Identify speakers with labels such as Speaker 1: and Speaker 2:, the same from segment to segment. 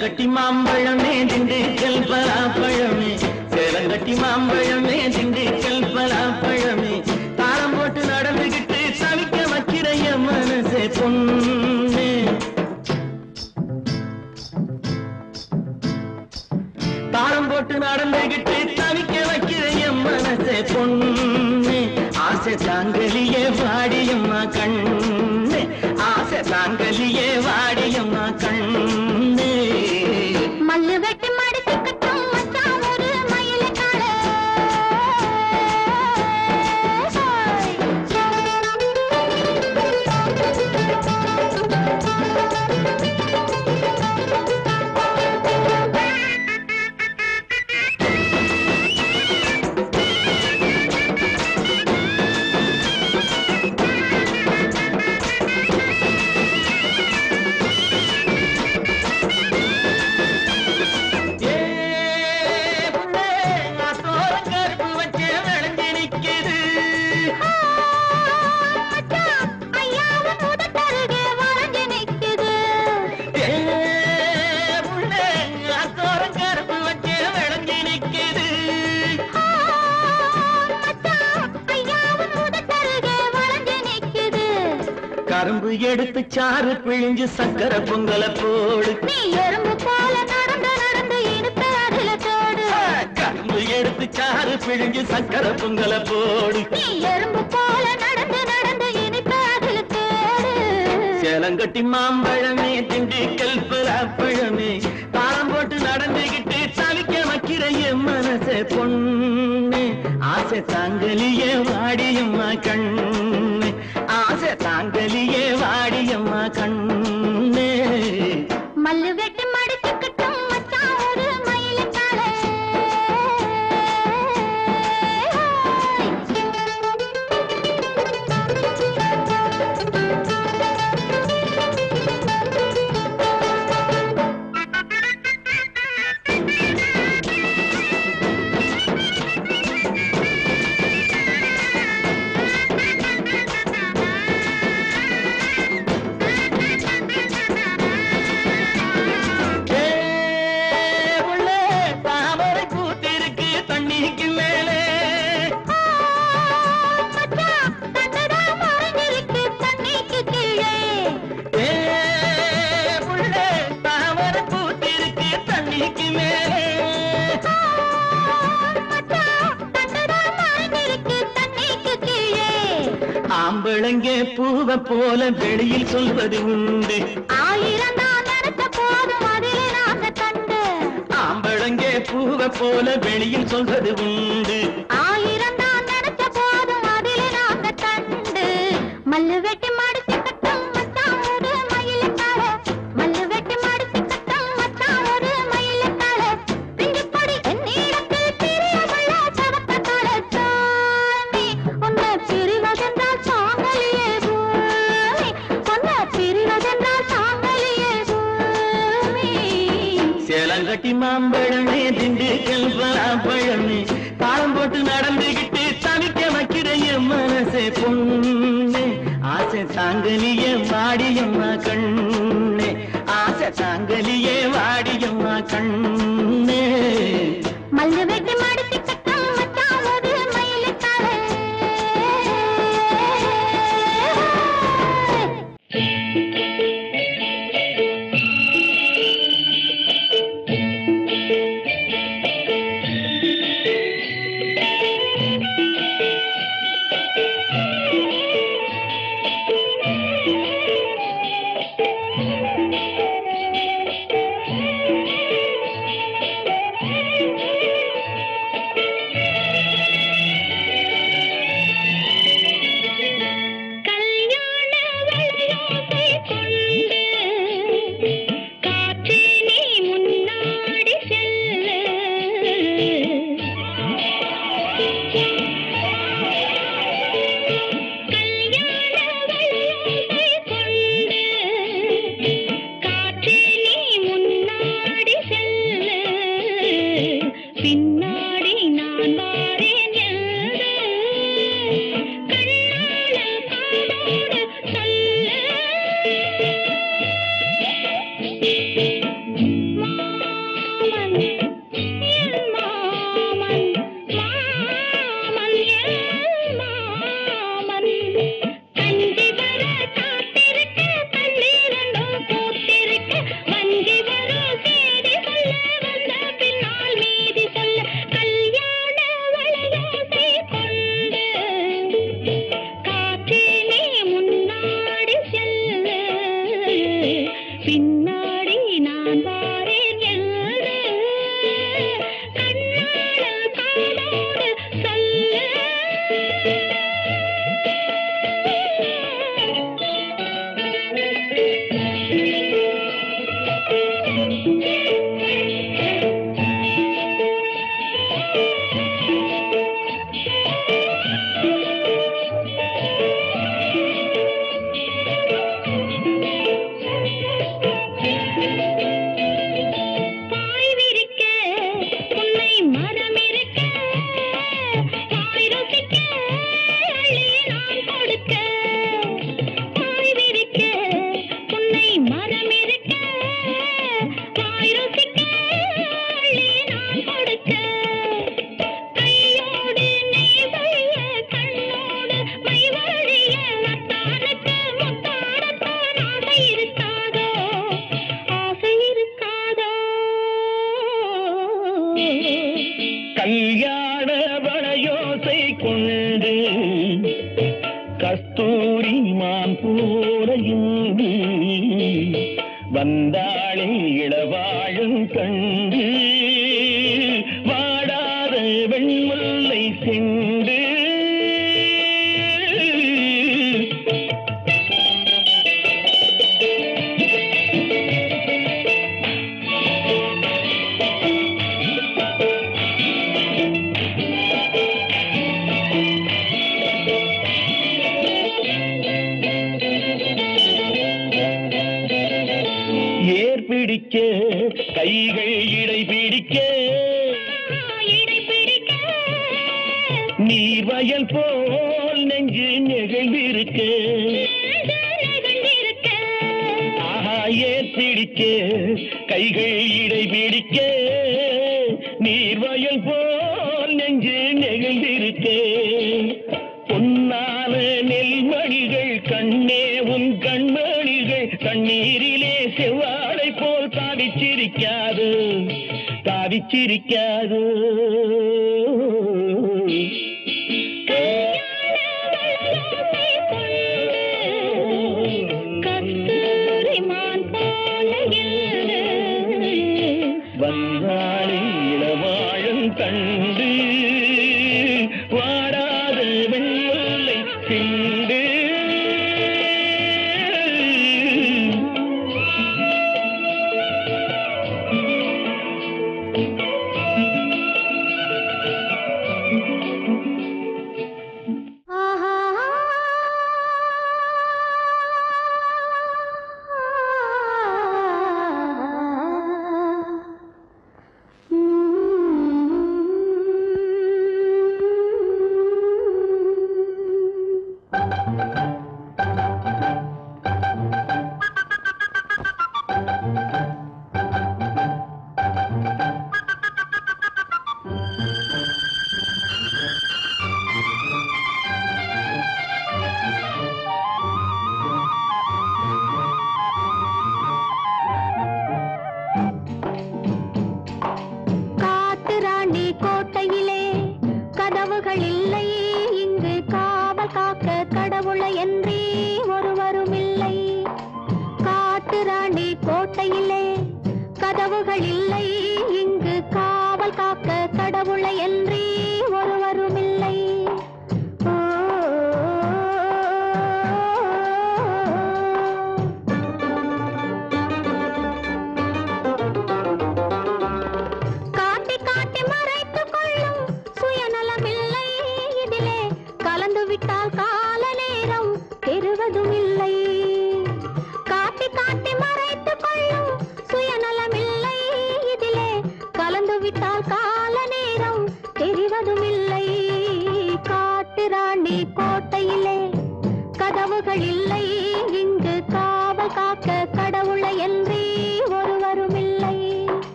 Speaker 1: சேலங்கட்டி மாம்பழமே திண்டுக்கல் பலாப்பழமே சேலங்கட்டி மாம்பழமே திண்டுக்கல் பலாப்பழமே தாளம் போட்டு நடந்துகிட்டு தவிக்க வைக்கிறைய மனசே பொண்ணு தாளம் போட்டு நடந்துகிட்டு தவிக்க வைக்கிறைய மனசே பொண்ணு ஆசை தாங்கலியே வாடியம்மா கண்ணு ஆசை தாங்கலியே வாடியம்மா கண்ணு
Speaker 2: மல்லு வெட்டி மடிச்சு கட்டும் மச்சான் ஒரு மயிலக்கால
Speaker 1: கரும்பு எடுத்து சாறு பிழிஞ்சு சக்கர பொங்கல போடு
Speaker 2: நீ எறும்பு போல நடந்து நடந்து இனிப்ப அதுல தோடு
Speaker 1: கரும்பு எடுத்து சாறு பிழிஞ்சு சக்கர பொங்கல போடு
Speaker 2: நீ எறும்பு போல நடந்து நடந்து இனிப்ப அதுல தோடு
Speaker 1: சேலங்கட்டி மாம்பழமே திண்டுக்கல் பலாப்பழமே தாளம் போட்டு நடந்துகிட்டு தவிக்க வைக்கிறைய மனசே பொண்ணு ஆசை தாங்கலியே வாடியம்மா கண்ணு ஆசை தாங்கலியே வாடியம்மா கண்ணு
Speaker 2: மல்லு வெட்டி மடிச்சு கட்டும் மச்சான் ஒரு மயிலக்கால
Speaker 1: ஆம்பளங்கே பூவ போல வெளியில் சொல்வது உண்டு
Speaker 2: ஆயிரம் தான் நினைச்ச போதும் அதிலே நாங்க கண்டு
Speaker 1: ஆம்பளங்கே பூவ போல வெளியில் சொல்வது உண்டு
Speaker 2: ஆயிரம் தான் நினைச்ச போதும் அதிலே நாங்க கண்டு மல்லு வெட்டி மடிச்சு கட்டும் மச்சான் ஒரு மயிலக்கால மல்லு வெட்டி மடிச்சு கட்டும் மச்சான் ஒரு மயிலக்கால பிஞ்சு பொடி என்னிடத்தில் பிரியமுள்ள சவக்கத்தால சாமி உன்னை பிரிவதென்றால் சாங்கலியே பூமி உன்னை பிரிவதென்றால் சாங்கலியே பூமி
Speaker 1: சேலங்கட்டி மாம்பழமே திண்டுக்கல் பலாப்பழமே தாளம் போட்டு நடந்துகிட்டு தவிக்க வைக்கிறைய மனசே பொண்ணு ஆசை தாங்கலியே வாடியம்மா கண்ணு ஆசை தாங்கலியே வாடியம்மா கண்ணு
Speaker 2: மல்லு வெட்டி மடிச்சு கட்டும் மச்சான் ஒரு மயிலக்கால
Speaker 1: கஸ்தூரி மான் போல இங்கு வந்தாளே இளவாழும் கண்டு வாடாத வெண்முல்லை செண்டு பிடிக்க கைகள் இடை பிடிக்க நீர் வயல் போல் நெஞ்சு நெகிழ்ந்திருக்க ஆஹா ஏர் பிடிக்க கைகள் இடை பிடிக்க நீர் வயல் போல் நெஞ்சு நெகிழ்ந்திருக்க பொன்னான நெல்மணிகள் கண்ணே உன் கண்மணிகள் கண்ணீரிலே செவ்வாழை போல் தாவிச்சிரிக்காது தாவிச்சிரிக்காது வந்தாளே இளவாழும் கண்டு வாடாத வெண்முல்லை சிண்டு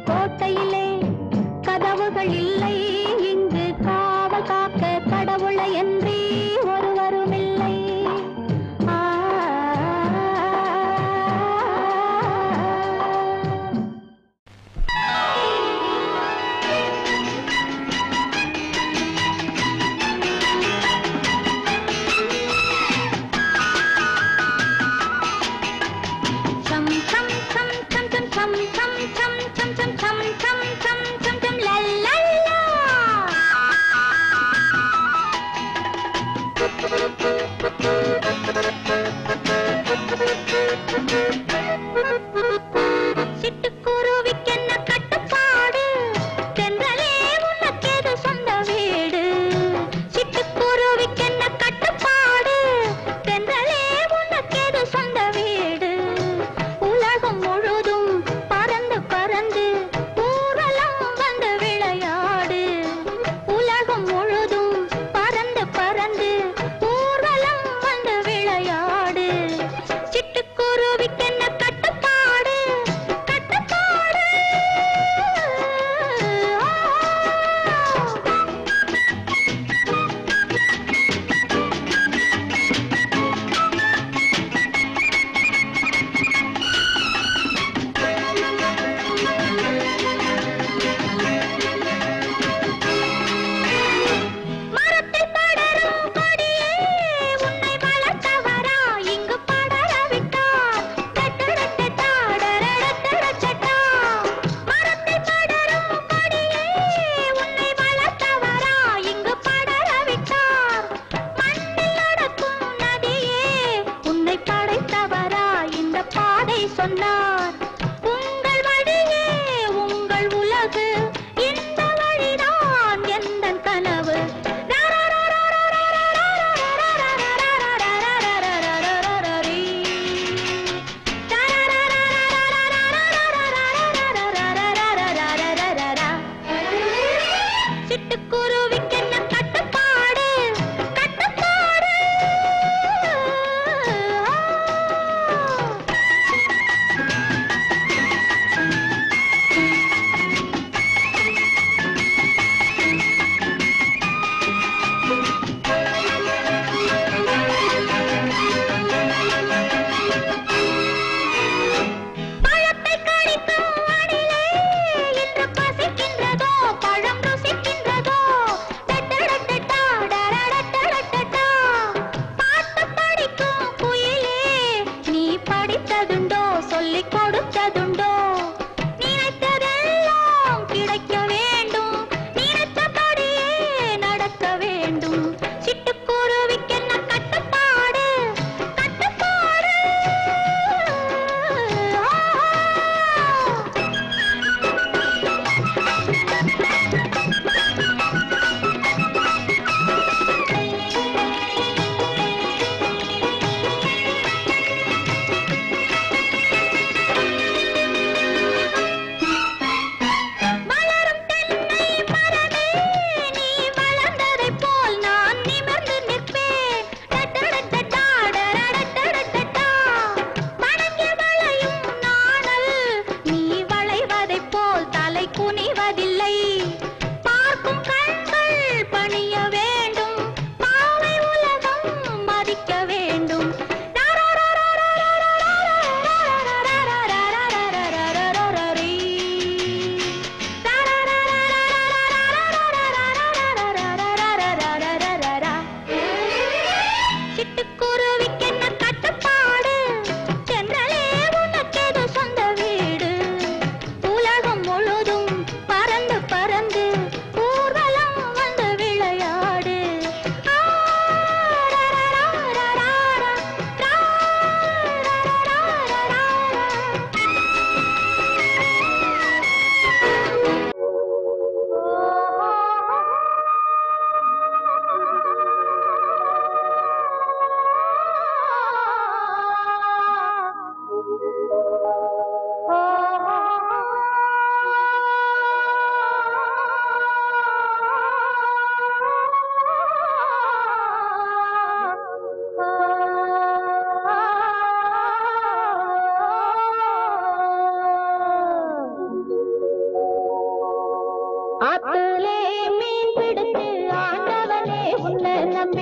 Speaker 2: கோட்டையிலே கதவுகள் இல்லை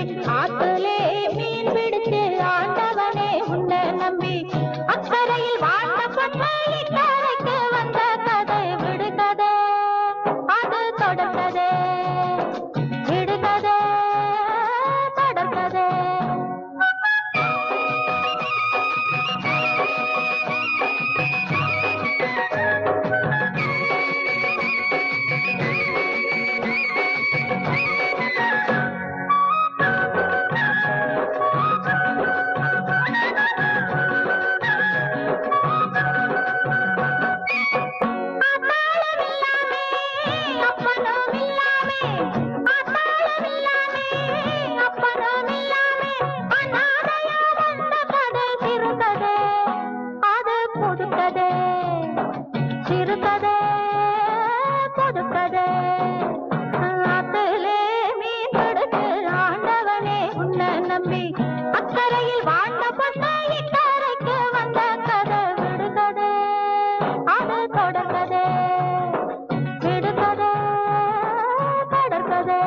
Speaker 2: நம்பி ஆத்துலே மீன் பிடிச்சு ஆண்டவனே உன்னை நம்பி அக்கறையில் வாழ்ந்த பொண்ணை இக்கரைக்கு வந்த கதை விடுகதை அது தொடர்கதை விடுகதை தொடர்கதை அக்கறையில் வாழ்ந்த பொண்ணை இக்கரைக்கு வந்த கதை விடுகதை அது தொடர்கதை விடுகதை தொடர்கதை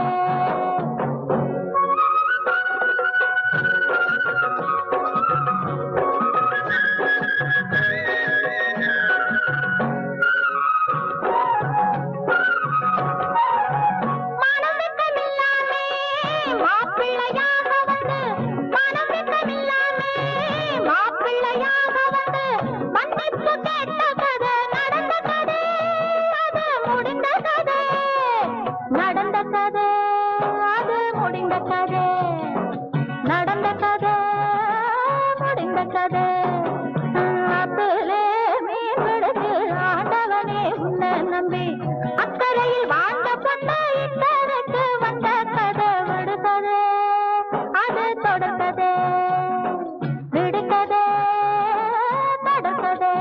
Speaker 2: நடந்த கதை அது முடிந்த கதை நடந்த கதை முடிந்த கதை அப்பிலே மீன் பிடிச்சு ஆண்டவனே உன்னை நம்பி அக்கறையில் வாழ்ந்த பொண்ணை இக்கரைக்கு வந்த கதை விடுகதை அது தொடர்கதை விடுகதை தொடர்கதை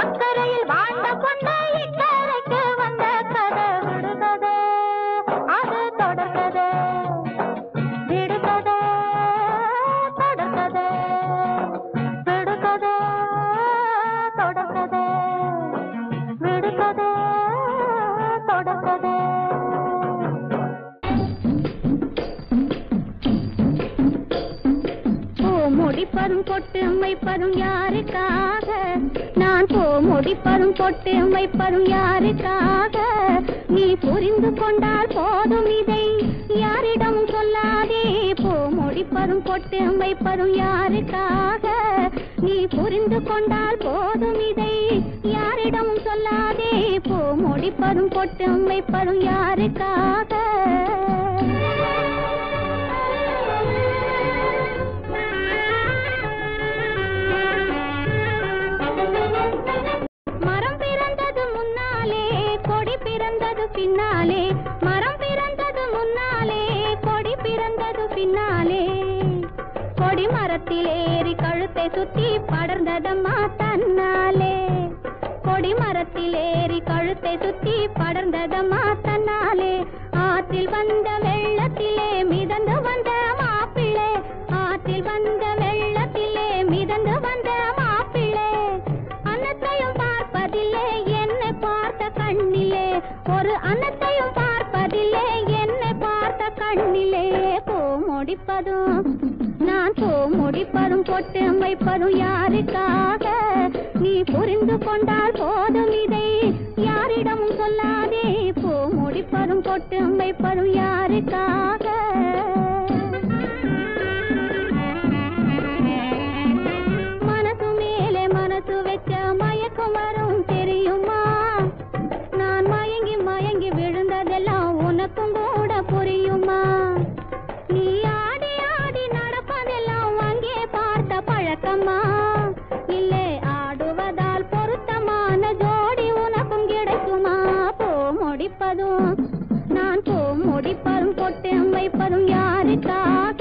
Speaker 2: அக்கறையில் வாழ்ந்த பொண்ணை இக்கரைக்கு வந்த கதை விடுகதை அது தொடர்கதை விடுகதை தொடர்கதை விடுகதை தொடர்கதை விடுகதை தொடர்கதை முடிப்பதும் பொட்டு வைப்பதும் யாருக்காக நான் முடிப்பதும் பொட்டு வைப்பதும் யாருக்காக நீ புரிந்து கொண்டால் போதும் இதை யாரிடம் சொல்லாதே முடிப்பதும் பொட்டு வைப்பதும் யாருக்காக நீ புரிந்து கொண்டால் போதும் இதை யாரிடம் சொல்லாதே முடிப்பதும் பொட்டு வைப்பதும் யாருக்காக பின்னாலே மரம் பிறந்தது முன்னாலே கொடி பிறந்தது பின்னாலே கொடி மரத்தில் ஏறி கழுத்தை சுத்தி படர்ந்ததம்மா தன்னாலே கொடி மரத்தில் ஏறி கழுத்தை சுத்தி படர்ந்ததம்மா தன்னாலே ஆற்றில் வந்த வெள்ளத்திலே மிதந்து வந்த மாப்பிள்ளை ஆற்றில் வந்த வெள்ளத்திலே மிதந்து வந்த மாப்பிள்ளை அன்னத்தையும் பார்ப்பதில்லை என்னை பார்த்த கண்ணிலே ஒரு அன்னத்தையும் பார்ப்பதில்லை என்னை பார்த்த கண்ணிலே முடிப்பதும் நான் முடிப்பதும் பொட்டு வைப்பதும் யாருக்காக நீ புரிந்து கொண்டால் போதும் இதை யாரிடம் சொல்லாதே முடிப்பதும் பொட்டு வைப்பதும் யாருக்காக மனசு மேலே மனசு வச்ச மயக்கம் வரும் தெரியுமா நான் மயங்கி மயங்கி விழுந்ததெல்லாம் உனக்கும் கூட புரியும் நான் பூ முடிப்பதும் பொட்டு வைப்பதும் யாருக்காக?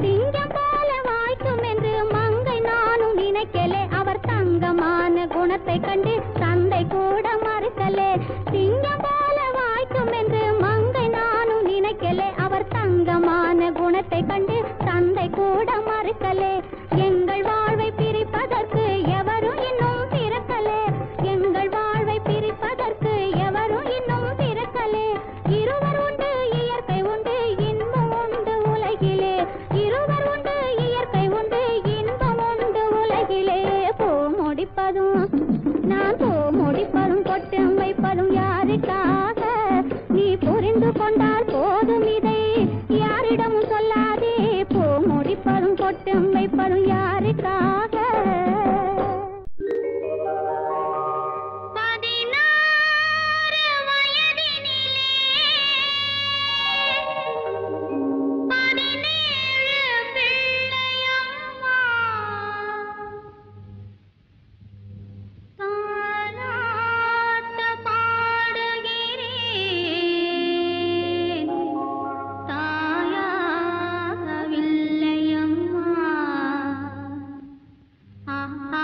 Speaker 2: சிங்கம் போல வாய்க்கும் என்று மங்கை நானும் நினைக்கலே. அவர் தங்கமான குணத்தை கண்டு தந்தை கூட மறுக்கலே. சிங்கம் போல வாய்க்கும் என்று மங்கை நானும் நினைக்கலே. அவர் தங்கமான குணத்தை கண்டு தந்தை கூட மறுக்கலே. எங்கள் வாழ்வை பிரிப்பதற்கு எவரும் இன்னும் பிறக்கலே. எங்கள் வாழ்வை பிரிப்பதற்கு எவரும் இன்னும் பிறக்கலே. இருவர் உண்டு இயற்கை உண்டு இன்பம் உண்டு உலகிலே. இருவர் உண்டு இயற்கை உண்டு இன்பம் உண்டு உலகிலே. பூ முடிப்பதும் நான் பூ முடிப்பதும் பொட்டு வைப்பதும் யாருக்காக? நீ புரிந்து கொண்டால் போதும், இதை யாரிடமும் சொல்லாதே. பூ முடிப்பதும் பொட்டு வைப்பதும் யாருக்காக? 16 வயதினிலே 17 பிள்ளையம்மா தாலாட்டு பாடுகிறேன் தாயாகவில்லையம்மா. ஆஹா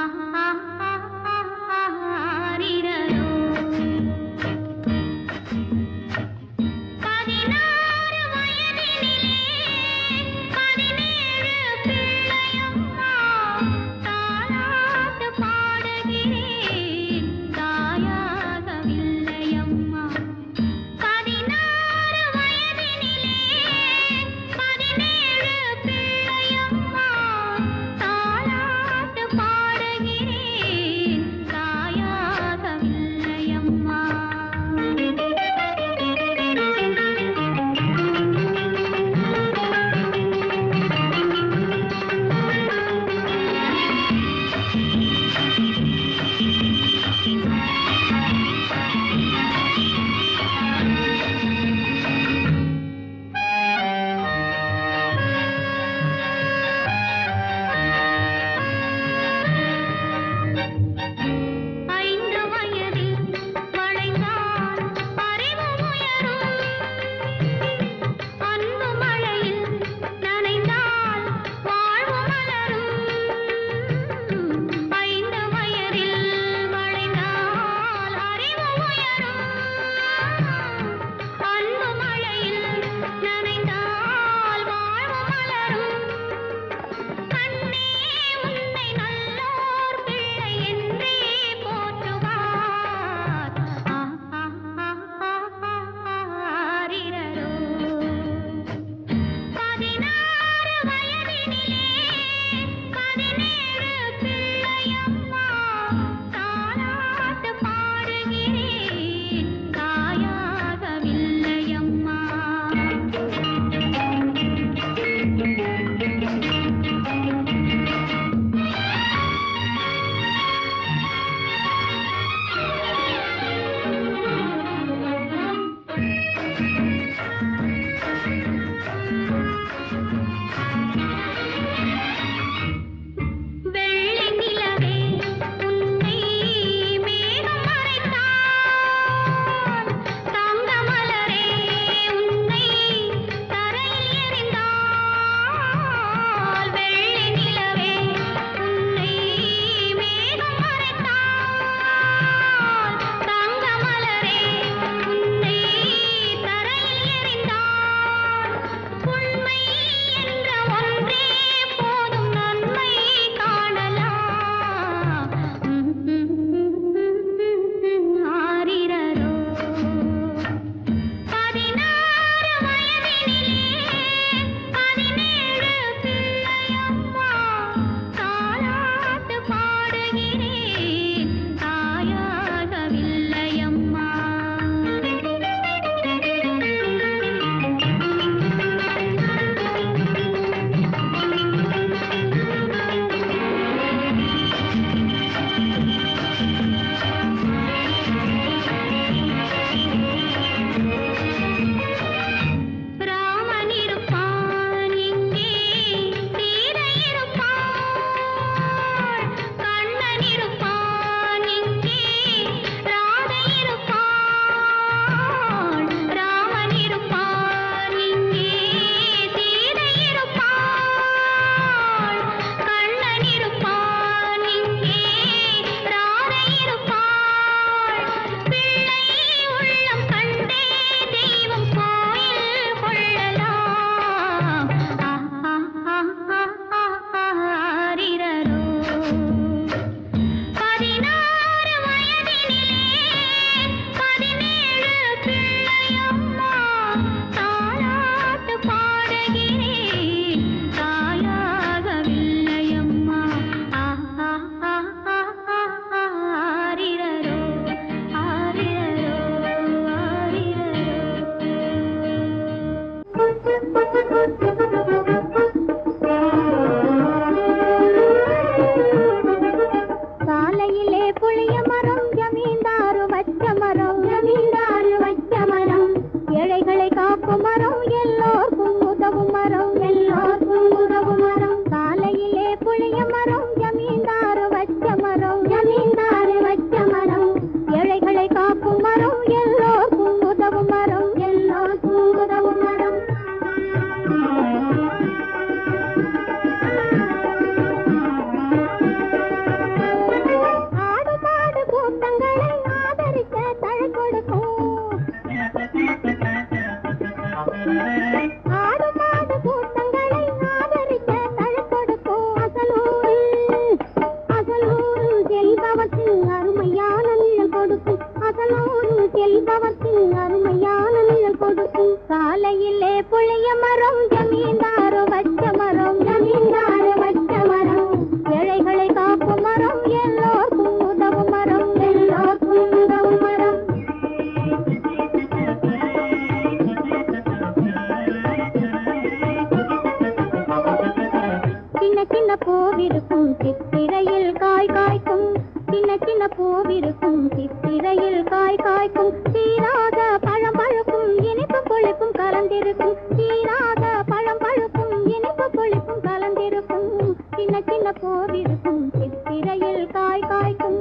Speaker 2: பூவிருக்கும் சித்திரையில் காய் காய்க்கும் சின்ன சின்ன பூவிருக்கும் சித்திரையில் காய் காய்க்கும் தீராத பழம் பழுக்கும் இனிப்பு புளிப்பும் கலந்திருக்கும் தீராத பழம் பழுக்கும் இனிப்பு புளிப்பும் கலந்திருக்கும் சின்ன சின்ன பூவிருக்கும் சித்திரையில் காய் காய்க்கும்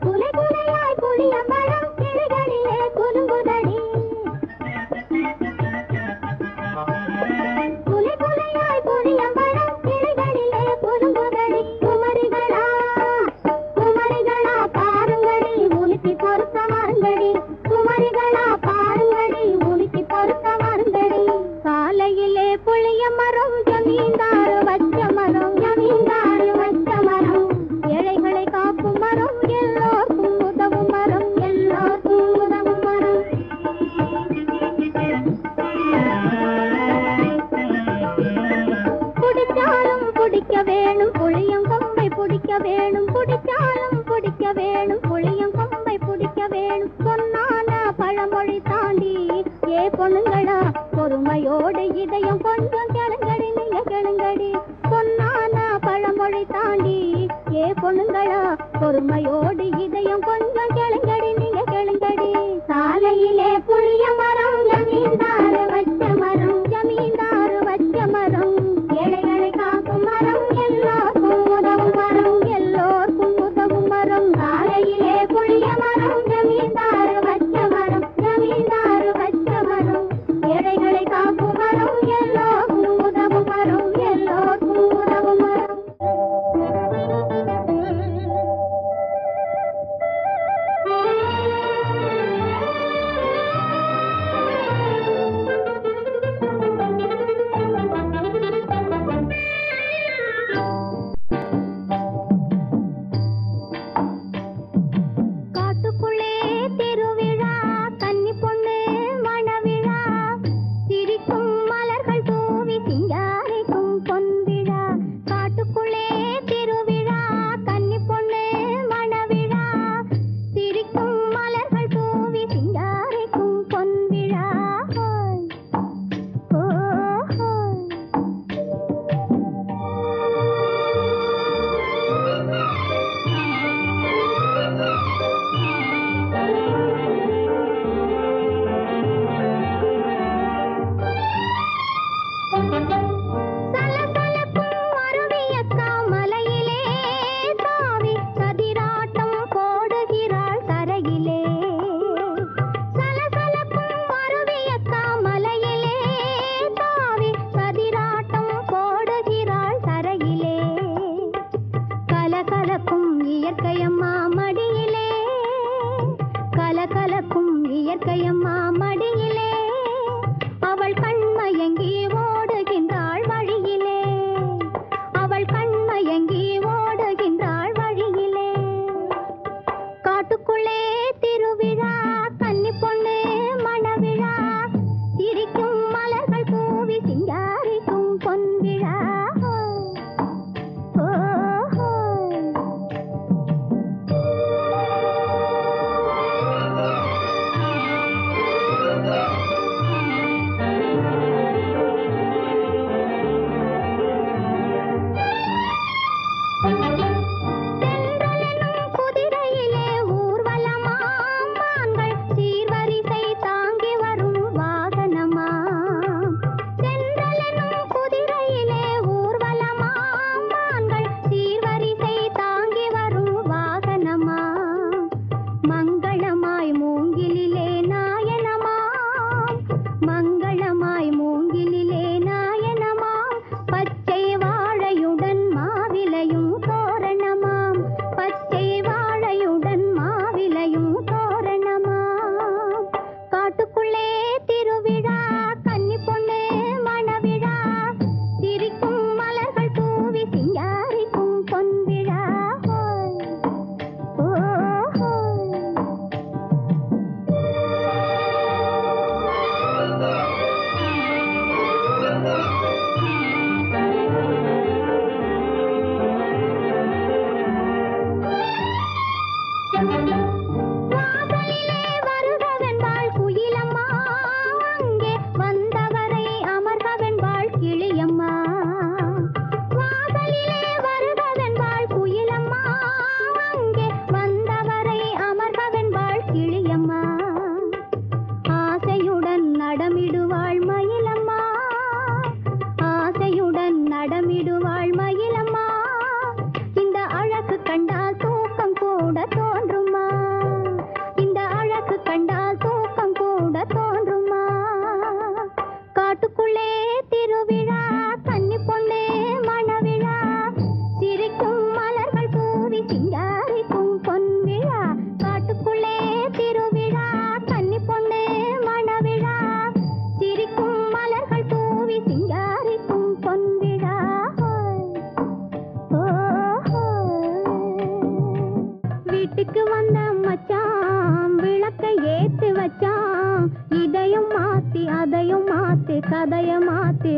Speaker 2: குலை குலையாய் புளிய பழம் கிளிகளிலே குலுங்குதடி குலை குலையாய் புளிய பழம் கிளிகளிலே குலுங்குதடி குமரிகளா குமரிகளா பாருங்கடி உலுக்கி பொறுத்த மருங்கடி குமரிகளா பாருங்கடி உலுக்கி பொறுத்த மருங்கடி காலையிலே புளிய மரம் ஜமீன்தார் வச்ச மரம் ஜமீன்தார் வச்ச மரம் ஏழைகளை காக்கும் மரம் எல்லோருக்கும் உதவும் மரம் எல்லோருக்கும் உதவும் மரம் குடிச்சாலும் குடிக்க வேணும் புளியம் கொம்பை பிடிக்க வேணும் குடிச்சாலும் குடிக்க வேணும் புளியம் கொம்பை பிடிக்க வேணும் சொன்னான பழமொழி தாண்டி ஏ பொண்ணுங்களா பொறுமையோடு இதயம் கொஞ்சம் கிளங்கடி நீங்க கிளங்கடி சொன்னான பழமொழி தாண்டி ஏ பொண்ணுங்களா பொறுமையோடு இதயம் கொஞ்சம் கிளங்கடி நீங்க கிளங்கடி சாலையிலே புளிய மரம் ஜமீன்தார் வச்ச மரம் ஜமீன்தார் வச்ச மரம் ஏழைகளை காக்கும் மரம் எல்லோருக்கும் உதவும் மரம் எல்லோருக்கும் உதவும் மரம் சாலையிலே புளிய மரம் ஜமீன்தார் வச்ச மரம் ஜமீன்தார் வச்ச மரம் ஏழைகளை காக்கும் மரம் எல்லோருக்கும் உதவும் மரம் எல்லோருக்கும் உதவும் மரம்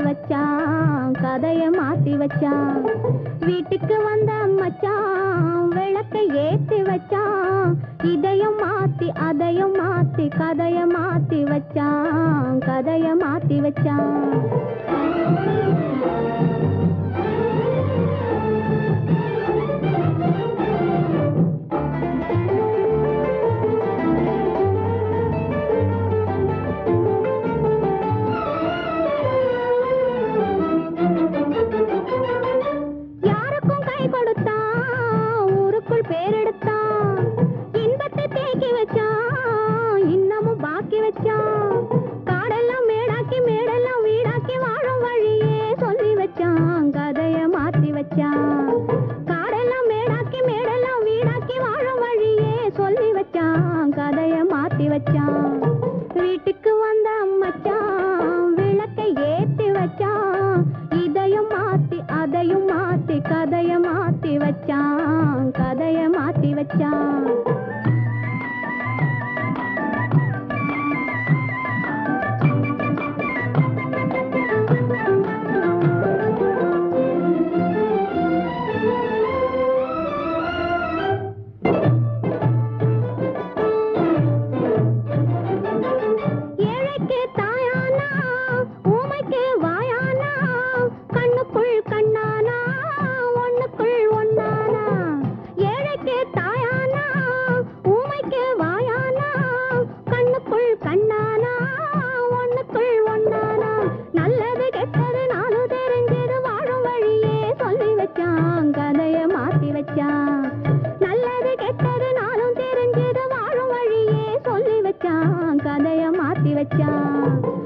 Speaker 2: வச்சான் கதைய மாத்தி வச்சான் வீட்டுக்கு வந்த மச்சான் விளக்கை ஏத்தி வச்சான் இதையும் மாத்தி அதையும் மாத்தி கதைய மாத்தி வச்சான் கதைய மாத்தி வச்சான் வீட்டுக்கு வந்த மச்சான் விளக்கை ஏத்தி வச்சான் இதையும் மாத்தி அதையும் மாத்தி கதைய மாத்தி வச்சான் கதைய மாத்தி வச்சான்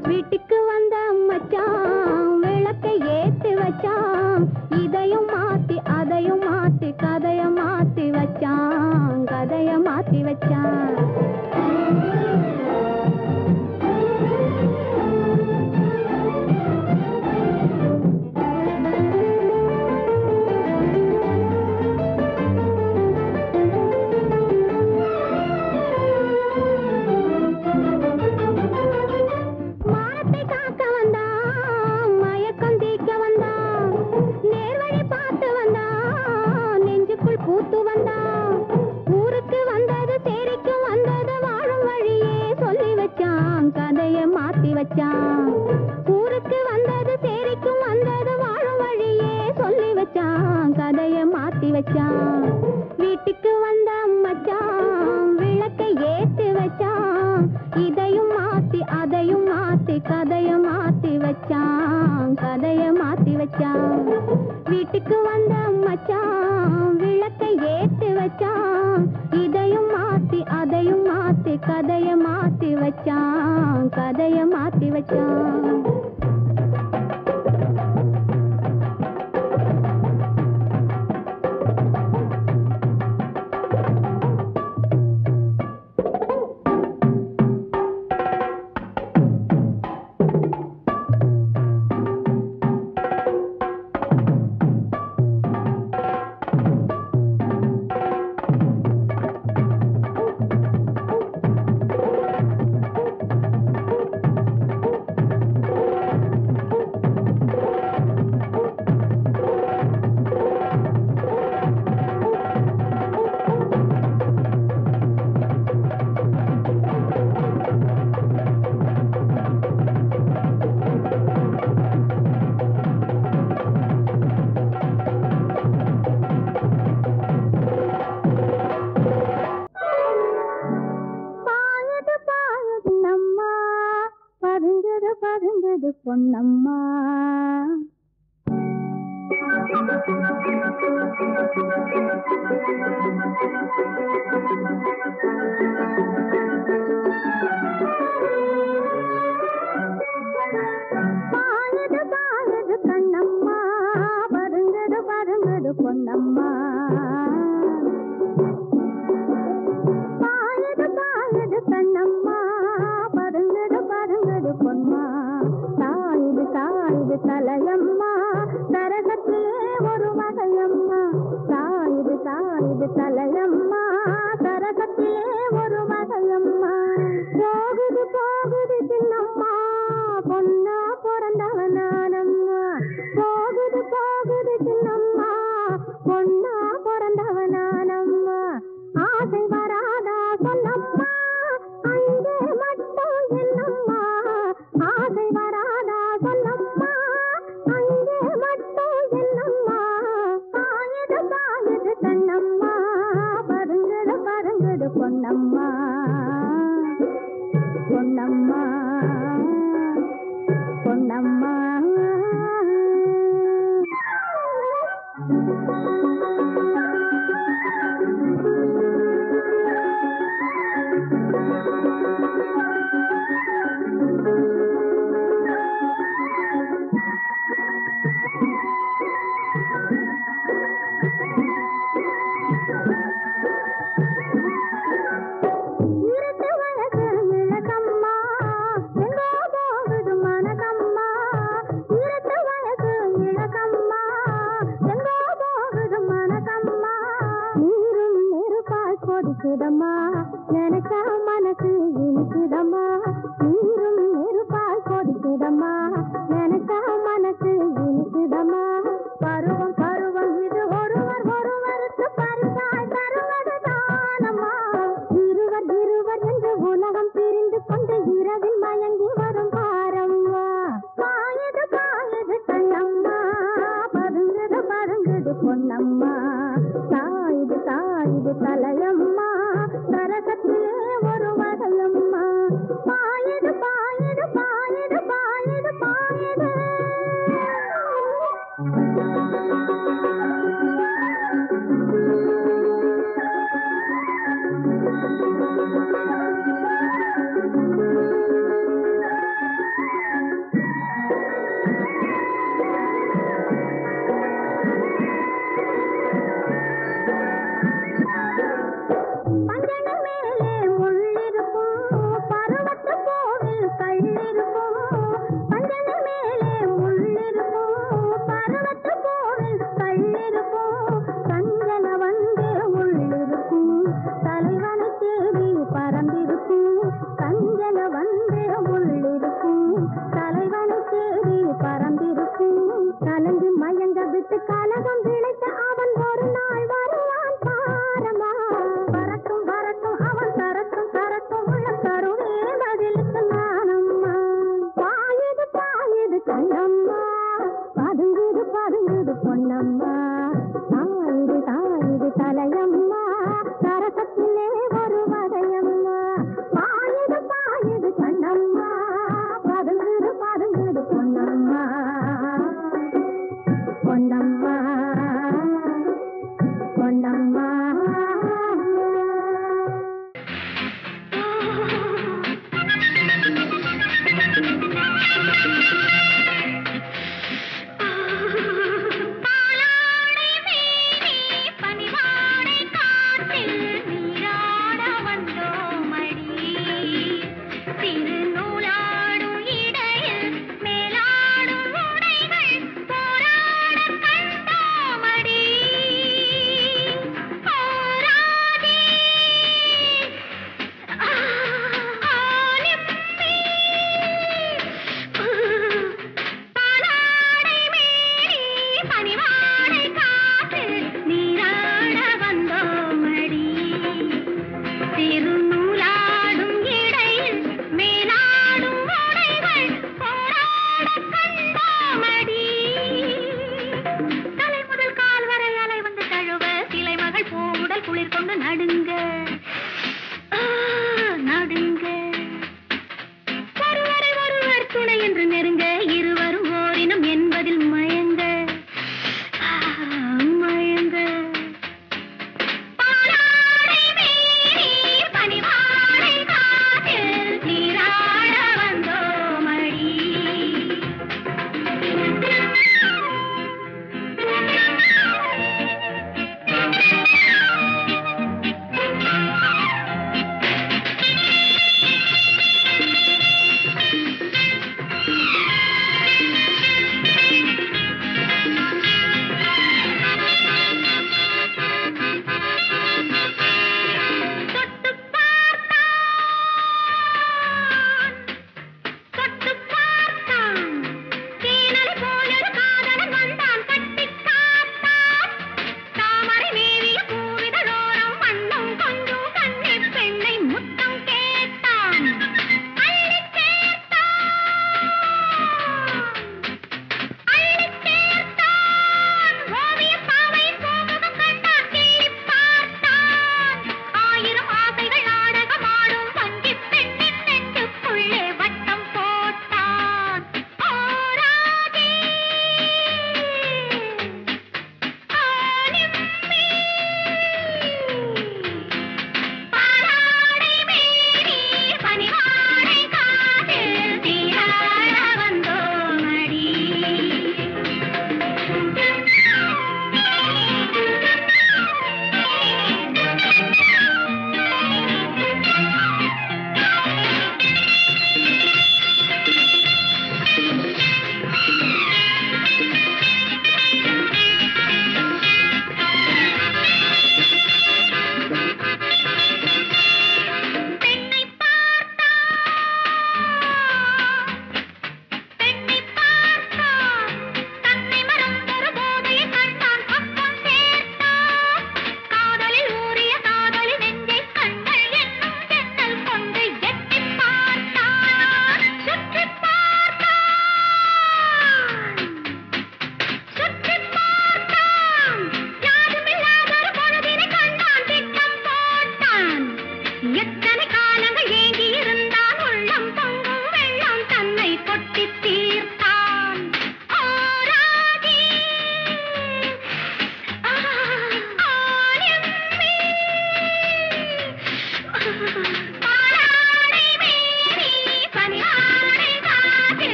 Speaker 2: வீட்டுக்கு வந்த மச்சான் விளக்கை ஏத்தி வச்சான் இதையும் மாத்தி அதையும் மாத்தி கதைய மாத்தி வச்சான் கதைய மாத்தி வச்சான் ஊருக்கு வந்தது சேரிக்கும் வந்தது வாழும் வழியே சொல்லி வச்சான் கதைய மாத்தி வச்சான் வீட்டுக்கு வந்த மச்சான் விளக்கை ஏத்தி வச்சான் இதையும் மாத்தி அதையும் மாத்தி கதைய மாத்தி வச்சான் கதைய மாத்தி வச்சான் வீட்டுக்கு வந்த மச்சான் விளக்கை ஏத்தி வச்சான் இதையும் மாத்தி அதையும் மாத்தி கதைய மாத்தி வச்சான் கதைய மாத்தி வச்சான் பருந்தது பொன்னம்மா பாயது பாயது கண்ணம்மா பருந்தது பருந்தது பொன்னம்மா பாயது பாயது கண்ணம்மா பருந்தது பருந்தது பொன்மா தாயுது தாயுது தலையம்மா தரகத்திலே ஒரு வகையம்மா தாயுது தாயுது தலையம்மா தரகத்திலே ஒரு வகையம்மா போகுது போகுது சின்னம்மா பொன்னா பிறந்தவன் நானம்மா இனிக்குதம்மா நினைச்சா மனசு இனிக்குதம்மா நீரும் நெருப்பால் கொதிக்குதம்மா நினைச்சா மனசு இனிக்குதம்மா பருவம் பருவம் இது ஒருவர் ஒருவருக்கு பரிசாய் தருவது தானம்மா இருவர் இருவர் என்று உலகம் பிரிந்து கொண்டு இரவில் மயங்கி வரும் பாரம்மா பாயது பாயது கண்ணம்மா பதுங்குது பதுங்குது பொன்னம்மா தாயுது தாயுது தலையம்மா நரகத்திலே ஒரு வகையம்மா பாயது பாயது பாயது பாயது பாயது கலந்து மயங்க விட்டு கலகம் விளைத்த அவன் ஒரு நாள் வருவான் பாரமா வரட்டும் வரட்டும் அவன் தரட்டும் தரட்டும் உள்ள தருவே பதிலுக்கு நானம்மா பாயுது பாயுது கண்ணம்மா பதுங்குது பதுங்குது பொன்னம்மா தாயுது தாயுது தலையம்மா நரகத்திலே ஒரு வகையம்மா பாயுது பாயுது கண்ணம்மா பதுங்குது பதுங்குது பொன்னம்மா பொன்னம்மா பொன்னம்மா பாலாடை மேனி பனிவாடை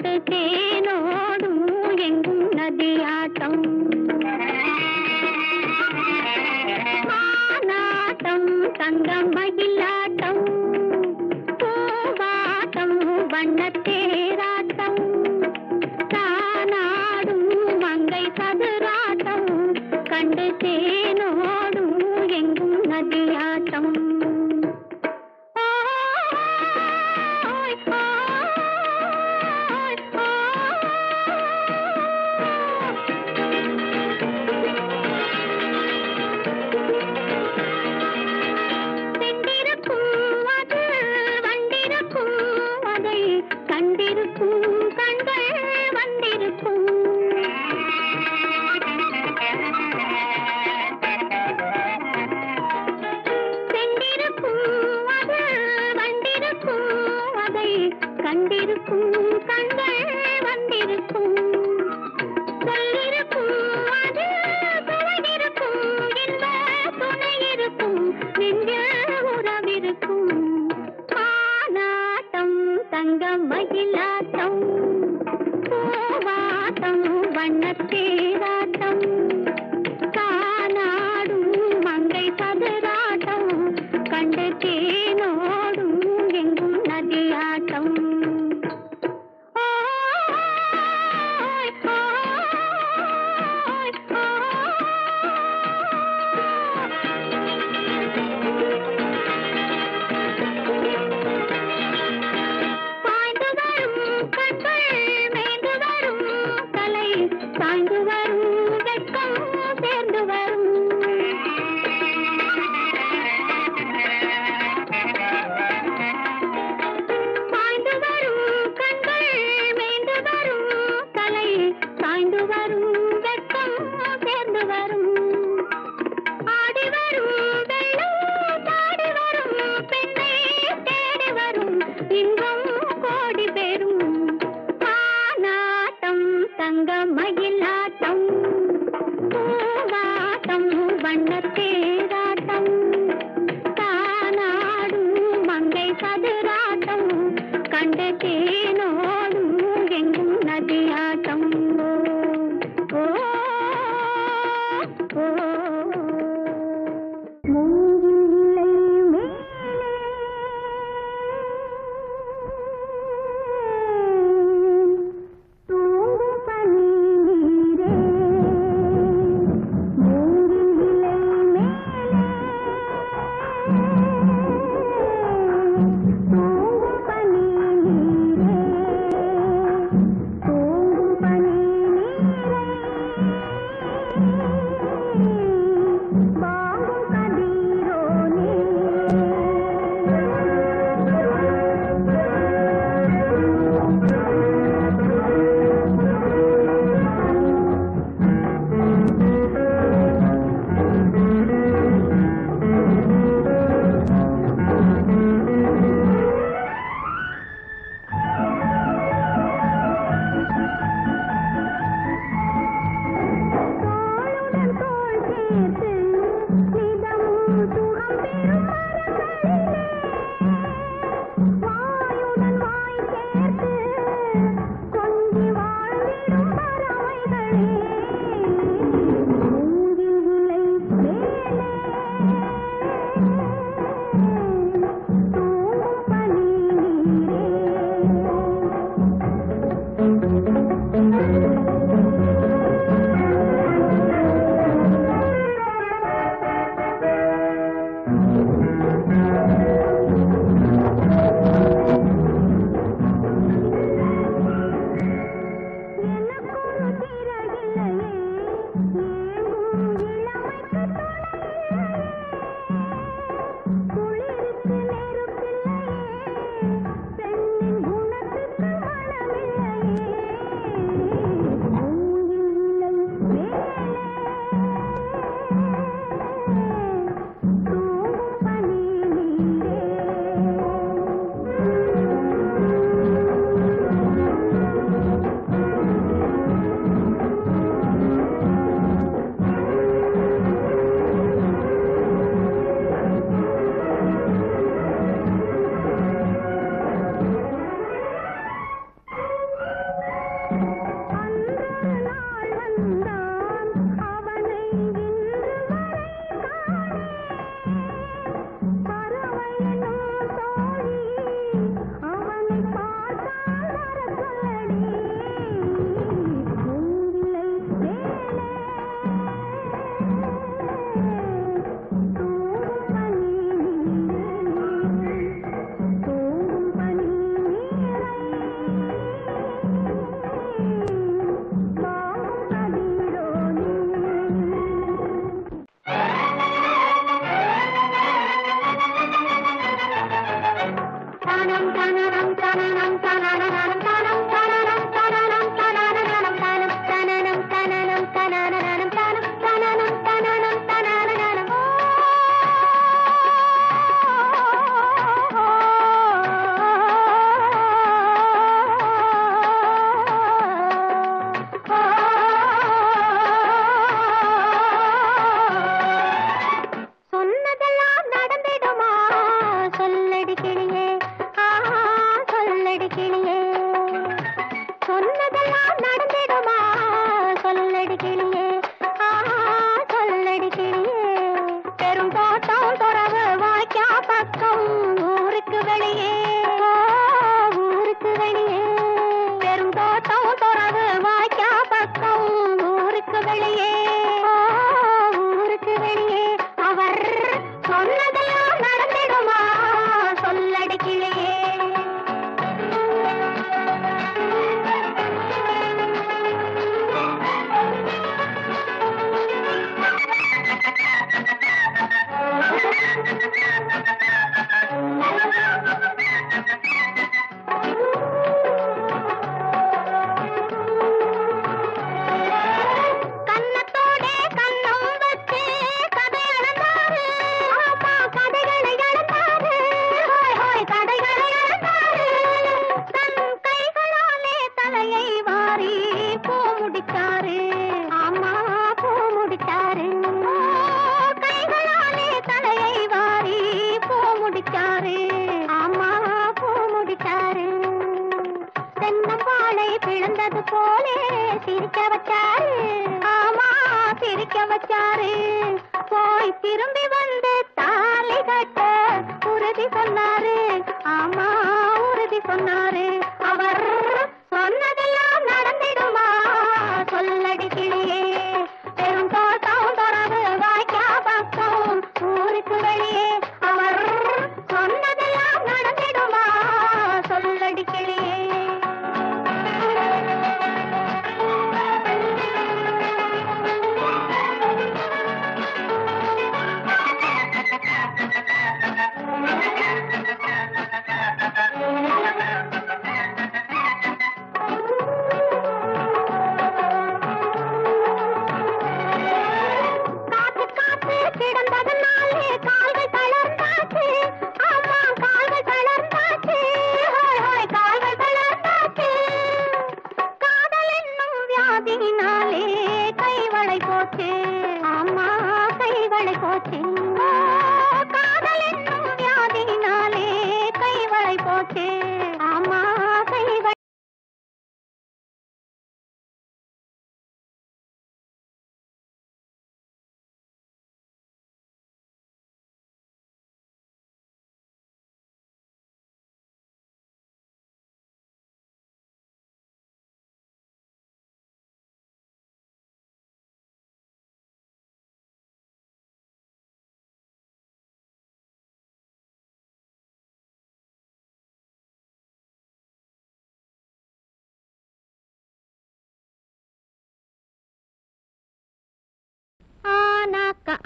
Speaker 2: கண்டு தேனோடும் எங்கும் நதியாட்டம் மானாட்டம் தங்கம் மகிழாட்டம் பூவாட்டம் வண்ணத்தேராட்டம் தானாடும் மங்கை சதுராட்டம் கண்டு தேனோடும் எங்கும் நதியாட்டம் கண்டிருக்கும் கண்கள் வந்திருக்கும் சென்றிருக்கும் அது வந்திருக்கும் அதை கண்டிருக்கும் கண்கள் வந்திருக்கும் சொல்லிருக்கும் அது துணையிருக்கும் என்ப துணையிருக்கும் நெஞ்சில் உறவிருக்கும் மானாட்டம் தங்கம் மகிழாட்டம் பூவாட்டம் வண்ணத்தேராட்டம் கானாடும் மங்கை சதுராட்டம் கண்டு தேனோடும் எங்கும் நதியாட்டம் சாய்ந்து வரும்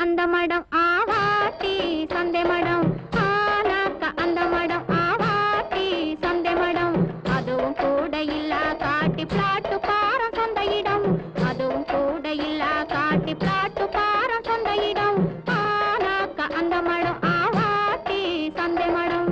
Speaker 2: அந்த மடம் ஆவாட்டி சந்தை மடம் ஆனாக்க அந்த மடம் ஆவாட்டி சந்தை மடம் அதுவும் கூட இல்ல காட்டி பிளாட்டு பாரம் சொந்த இடம் அதுவும் கூட இல்ல காட்டி பிளாட்டு பாரம் சொந்த இடம் ஆனாக்க அந்த மடம் ஆவாட்டி சந்தை மடம்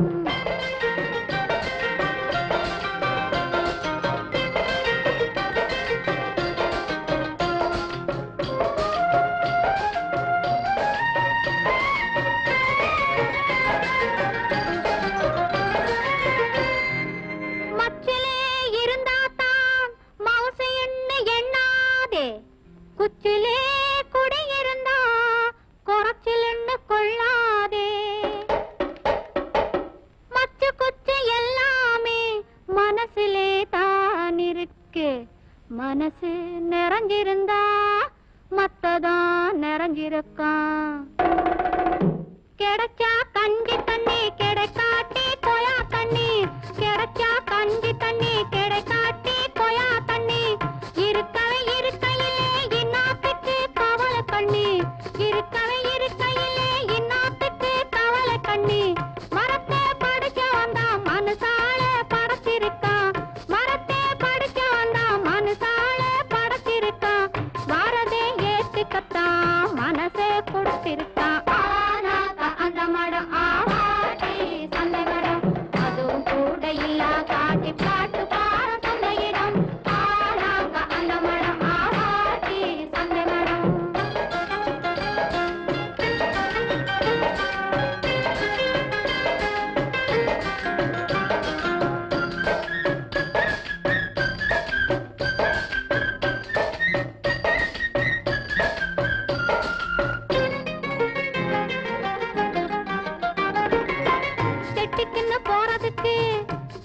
Speaker 2: செட்டிக்குன்னு போறதுக்கு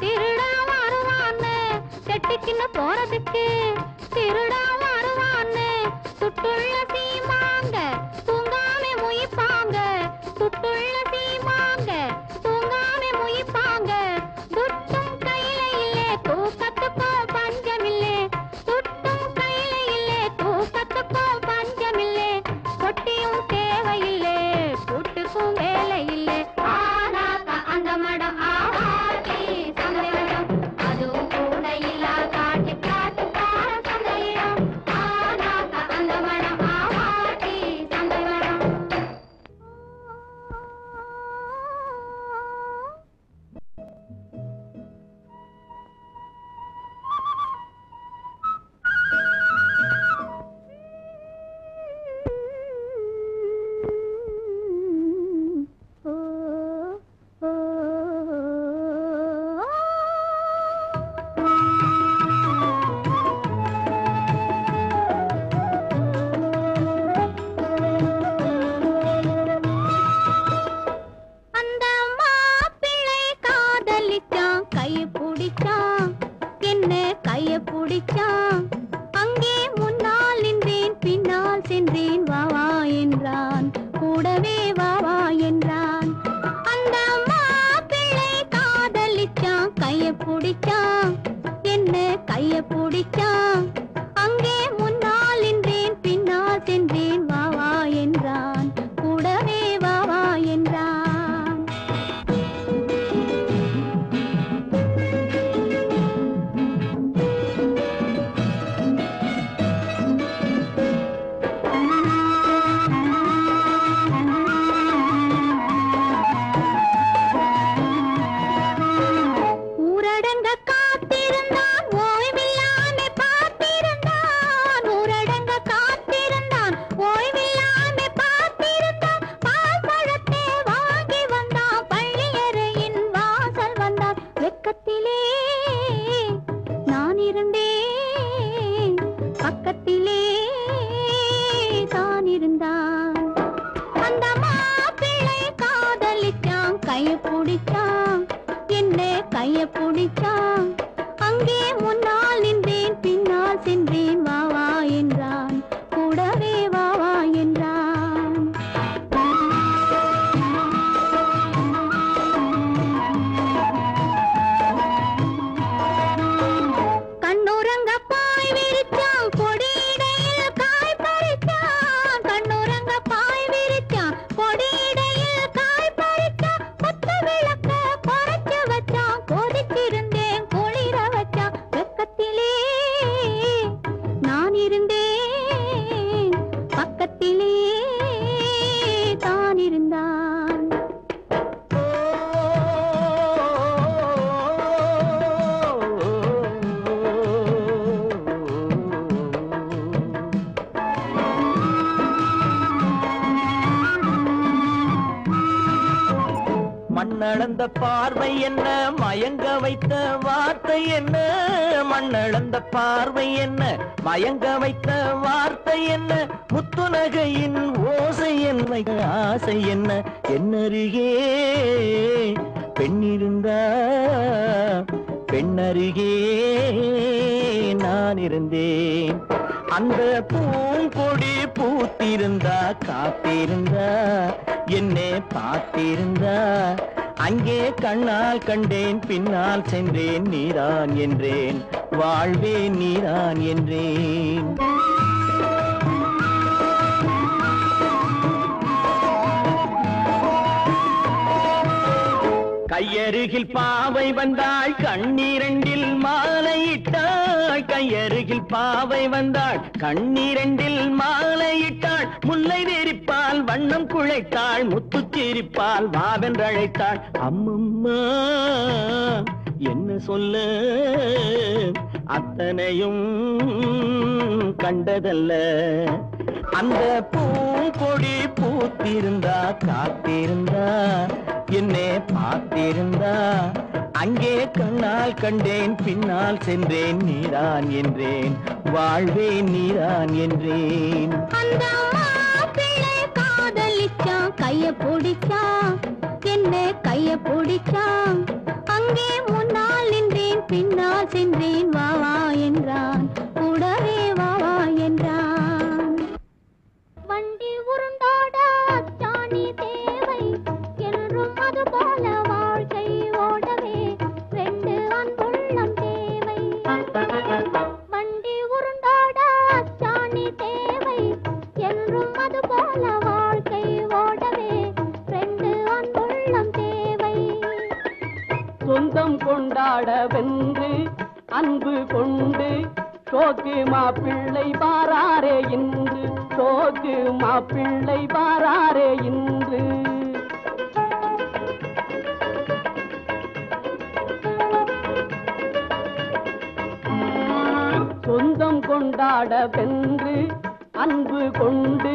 Speaker 2: திருடா வருவான்னு செட்டிக்குன்னு போறதுக்கு திருடா வருவான்னு சுட்டுள்ள சீமாங்க தூங்காம முயப்பாங்க சுட்டுள்ள சீமாங்க தூங்காம முயப்பாங்க துட்டும் கையில இல்லே தூக்கத்துக்கும் பஞ்சமில்லே துட்டும் கையில இல்லே தூக்கத்துக்கும் பஞ்சமில்லே கொட்டியும் தேவையில்லை கூட்டுக்கும் வேலை இல்லை ஆனாக்கா அந்த மடம் ஆவாட்டி சந்தையிடம் அதுவும் கூட இல்லா காட்டு காட்டுக்கார சந்தையிடம் ஆனாக்கா அந்த மடம் ஆவாட்டி சந்தையிடம் அந்த மாப்பிள்ளை காதலிச்சான் கைய பிடிச்சான் என்ன கைய பிடிச்சான் அங்கே முன்னால் நின்றேன் பின்னால் சென்றேன் வா வா என்றான் கூடவே வா வா என்றான் அந்த மாப்பிள்ளை காதலிச்சான் கைய பிடிச்சான் என்ன கைய பிடிச்சான் அங்கே முன்னால் நின்றேன் பின்னால் சென்றேன் வா வா என்றான் கூடவே வா வா என்றான் ஊரடங்க காத்திருந்தான் ஓய்வில்லாம பார்த்திருந்தான் ஊரடங்க காத்திருந்தான் ஓய்வில்லாம பார்த்திருந்தான் பால் பழத்தை வாங்கி வந்தான் பள்ளியறையின் வாசல் வந்தான் வெக்கத்திலே நான் இருந்தேன் பக்கத்திலே தான் இருந்தான் அந்த மாப்பிள்ளை காதலிச்சான் கைய பிடிச்சான் என்ன கைய பிடிச்சான் அங்கே முன்னால் நின்றேன் பின்னால் சென்றேன் வா வா என்றான் கூடவே வா வா என்றான் கண்ணுறங்க பாய் விரிச்சான் கொடியிடையில் காய் பறிச்சான் கண்ணுறங்க பாய் விரிச்சான் கொடியிடையில் காய் பறிச்சான் கொத்த விளக்க குறைச்சு வச்சான் கொதிச்சிருந்தேன் குளிர வச்சான் வெக்கத்திலே நான் இருந்தேன் பக்கத்திலே தான் இருந்தான்
Speaker 1: மண்ணளந்த பார்வை என்ன மயங்க வைத்த வார்த்தை என்ன மண்ணளந்த பார்வை என்ன மயங்க வைத்த வார்த்தை என்ன முத்துநகையின் ஓசை என்ன ஆசை என்ன என்னருகே பெண்ணிருந்தா பெண்ணருகே நான் இருந்தேன் அந்த பூங்கொடி பூத்திருந்தா காத்திருந்தா என்னை பார்த்திருந்தா அங்கே கண்ணால் கண்டேன் பின்னால் சென்றேன் நீதான் என்றேன் வாழ்வே நீதான் என்றேன் கையருகில் பாவை வந்தாள் கண்ணீரண்டில் மாலையிட்டாள் கையருகில் பாவை வந்தாள் கண்ணீரண்டில் மாலையிட்டாள் முல்லை வெறிப்பால் வண்ணம் குழைத்தாள் முத்துச்சிரிப்பால் வாவென்றழைத்தாள் அம்மம்மா என்ன சொல்ல அத்தனையும் கண்டதல்ல அந்த பூங்கொடி பூத்திருந்தா காத்திருந்தா என்னை பார்த்திருந்தா அங்கே கண்ணால் கண்டேன் பின்னால் சென்றேன் நீதான் என்றேன் வாழ்வே நீதான் என்றேன்
Speaker 2: அந்த மாப்பிள்ளை காதலிச்சான் கைய பிடிச்சான் என்ன என்ன கைய பிடிச்சான். அங்கே முன்னால் நின்றேன், பின்னால் சென்றேன். வா வா என்றான், கூடவே வா வா என்றான். வண்டி உருண்டோட அச்சாணி தேவை என்றும் அது போல வாழ்க்கை ஓடவே ரெண்டு அன்புள்ளம் தேவை. வண்டி உருண்டோட அச்சாணி தேவை என்றும் அது போல வாழ்க்கை ஓடவே ரெண்டு அன்புள்ளம் தேவை.
Speaker 1: சொந்தம் கொண்டாட வென்று அன்பு கொண்டு சோக்கு மாப்பிள்ளை பாராரே இன்று, சோக்கு மாப்பிள்ளை பாராரே இன்று. சொந்தம் கொண்டாட வென்று அன்பு கொண்டு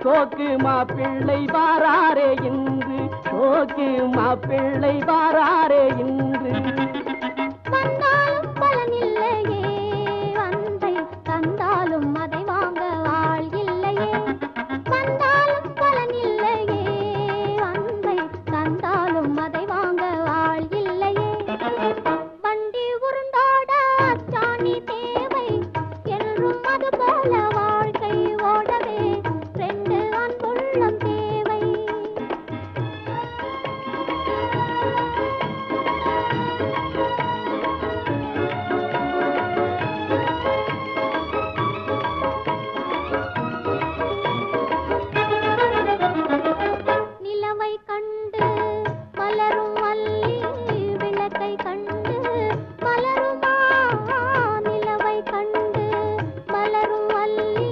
Speaker 1: சோக்கு மாப்பிள்ளை பாராரே இன்று, சோக்கு மாப்பிள்ளை பாராரே இன்று.
Speaker 2: வந்தாலும் பலனில்லையே, அன்பை தந்தாலும் அதை வாங்க ஆள் இல்லையே. வந்தாலும் பலனில்லையே, அன்பை தந்தாலும் அதை வாங்க ஆள் இல்லையே. வண்டி உருண்டோட அச்சாணி தேவை என்றும் அது போல வாழ்க்கை ஓடவே ரெண்டு அன்புள்ளம் தேவை. நிலவை கண்டு மலரும் மல்லி விளக்கை கண்டு மலருமா. நிலவை கண்டு மலரும் மல்லி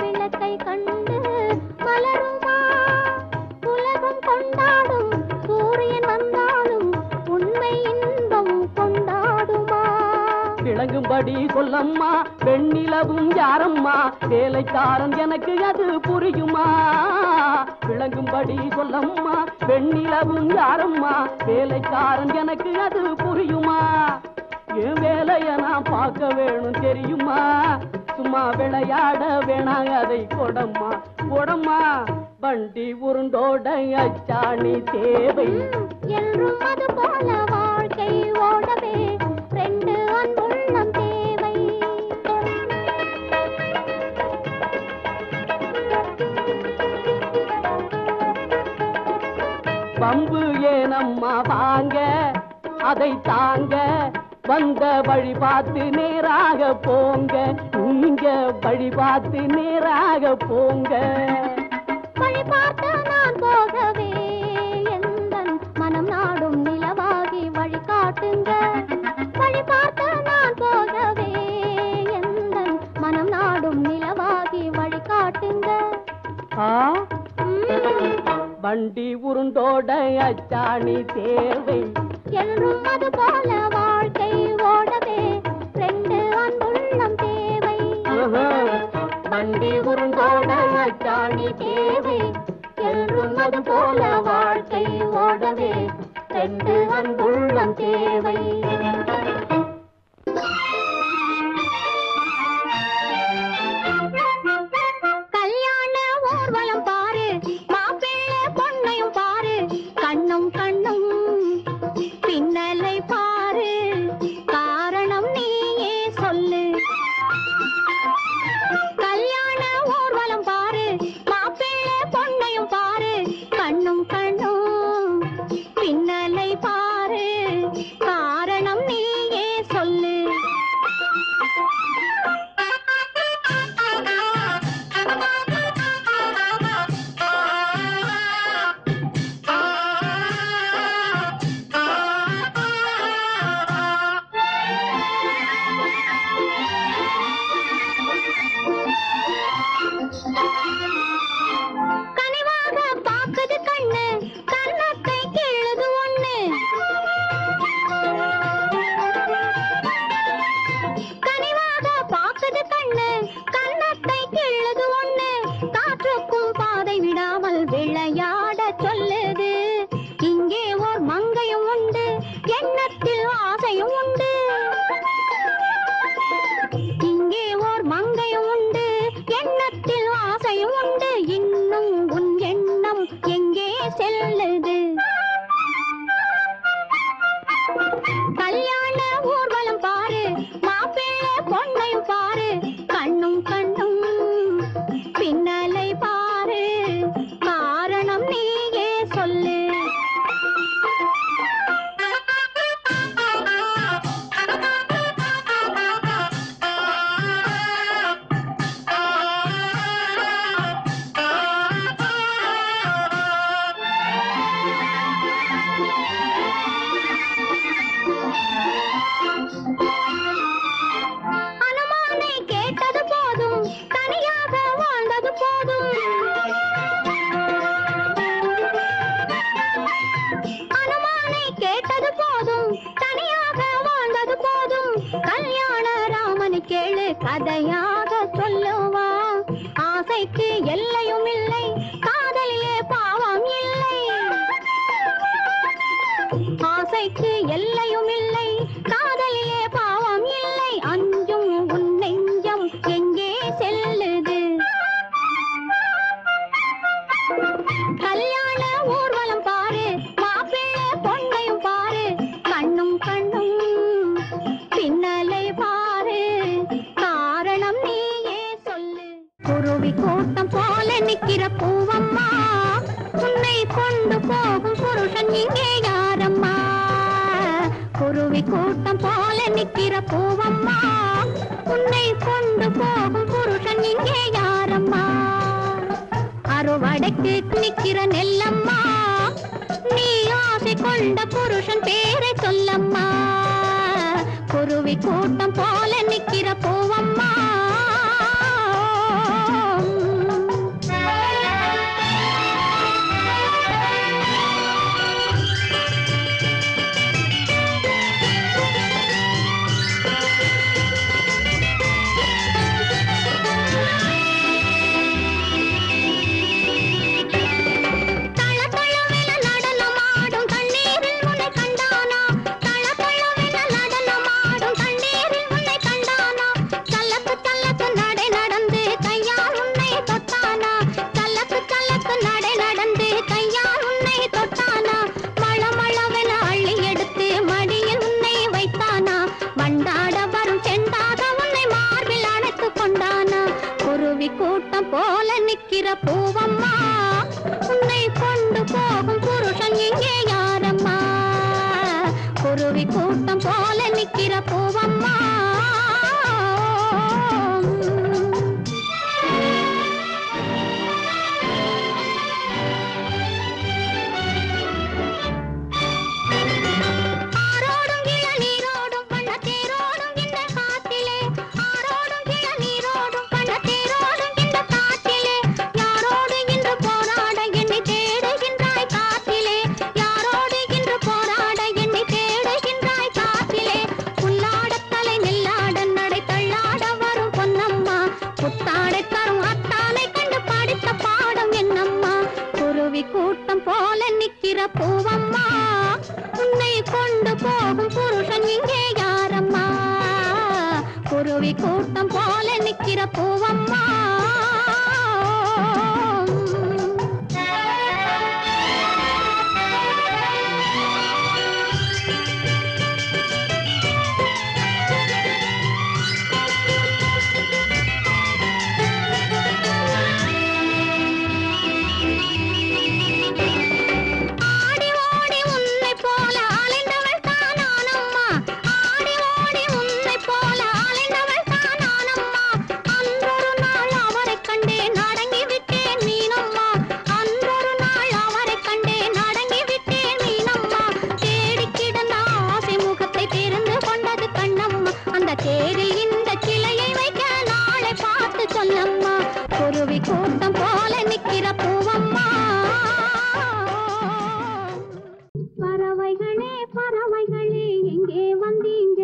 Speaker 2: விளக்கை கண்டு மலருமா. உலகம் கொண்டாடும் சூரியன் வந்தாலும் உண்மை இன்பம் கொண்டாடுமா.
Speaker 1: விளங்கும்படி சொல்லம்மா, பெண்ணிலவும் யாரம்மா, வேலைக்காரன் எனக்கு அது புரியுமா. விளங்கும்படி சொல்லம்மா, பெண்ணிலவும் யாரம்மா, வேலைக்காரன் எனக்கு அது புரியுமா. என் வேலைய நான் பார்க்க வேணும் தெரியுமா. சும்மா விளையாட வேணாம் அதை கொடம்மா கொடம்மா. வண்டி உருண்டோட அச்சாணி தேவை
Speaker 2: என்றும் அது போல வாழ்க்கை ஓடவே ரெண்டு அன்புள்ளம் தேவை.
Speaker 1: பம்பு ஏனம்மா வாங்க அதை தாங்க, வந்த வழி பார்த்து நேராக போங்க, நீங்க வழி பார்த்து நேராக போங்க.
Speaker 2: வழி பார்த்து நான் போகவே எந்தன் மனம் நாடும் நிலவாகி வழி காட்டுங்க. வழி பார்த்து நான் போகவே எந்தன் மனம் நாடும் நிலவாகி வழி காட்டுங்க.
Speaker 1: வண்டி உருண்டோட அச்சாணி தேவை
Speaker 2: என்றும் அது போல வாழ்க்கை ஓடவே ரெண்டு அன்புள்ளம் தேவை.
Speaker 1: வண்டி உருண்டோட அச்சாணி தேவை
Speaker 2: என்றும் அது போல வாழ்க்கை ஓடவே ரெண்டு அன்புள்ளம் தேவை. கல்யாண ஊர்வலம் பாரு, மாப்பிள்ளை பொண்ணையும் பாரு, கண்ணும் கண்ணும் பின்னலை பாரு, காரணம் நீயே சொல்லு. கல்யாண ஊர்வலம் பாரு, மாப்பிள்ளை பொண்ணையும் பாரு, கண்ணும் கண்ணும் பின்னலை பாரு, காரணம் நீயே சொல்லு. கனிவாக பாக்குது கண்ணு, கன்னத்தை கிள்ளுது ஒண்ணு. கனிவாக பாக்குது கண்ணு, கன்னத்தை கிள்ளுது ஒண்ணு. காற்றுக்கும் பாதை விடாமல் விளையாட சொல்லுது. இங்கே ஓர் மங்கையும் உண்டு, எண்ணத்தில் ஆசையும் உண்டு. இங்கே ஓர் மங்கையும் உண்டு, எண்ணத்தில் ஆசையும் உண்டு. இன்னும் உன் எண்ணம் எங்கே செல்லுது? கல்யாண ஊர்வலம் பாரு, மாப்பிள்ளை பொண்ணையும் பாரு, கண்ணும் கண்ணும் பின்னலை பாரு, காரணம் நீயே சொல்லு. அனுமானை கேட்டது போதும், தனியாக வாழ்ந்தது போதும். அனுமானை கேட்டது போதும், தனியாக வாழ்ந்தது போதும். கல்யாண ராமனை கேளு, கதையாக சொல்லுவா. ஆசைக்கு எல்லையும் இல்லை, காதலியே பாவம் இல்லை. ஆசைக்கு எல்லையும் இல்லை, காதலியே பாவம் இல்லை. அஞ்சும் உன் நெஞ்சம் எங்கே செல்லுது? கல்யாண ஊர்வலம் பாரு, மாப்பிள்ளை பொண்ணையும் பாரு, கண்ணும் கண்ணும் பின்னலை பாரு, காரணம் நீயே சொல்லு. குருவி கூட்டம் போல நிக்கிற பூவம்மா, உன்னை கொண்டு போகும் புருஷன் இங்கே யாரம்மா? குருவி கூட்டம் போல நிக்கிற பூவம்மா, உன்னை கொண்டு போகும் புருஷன் இங்கே யாரம்மா? அறுவடைக்கு நிக்கிற நெல்லம்மா, நீ ஆசை கொண்ட புருஷன் பேரை சொல்லம்மா. குருவி கூட்டம் போல நிக்கிற பூவம்மா. கூட்டம் போல நிக்கிற பூவம்மா, உன்னை கொண்டு போகும் புருஷன் இங்கே யாரம்மா? குருவி கூட்டம் போல நிக்கிற பூவம்மா. கூட்டம் போல நிக்கிற பூவம்மா, உன்னை கொண்டு போகும் புருஷன் இங்கே யாரம்மா? குருவி கூட்டம் போல நிக்கிற பூவம்மா. தேரில் இந்த கிளையை வைக்க நாளை பார்த்து சொல்லம்மா. குருவி கூட்டம் போல நிக்கிற பூவம்மா. பறவைகளே பறவைகளே எங்கே வந்தீங்க?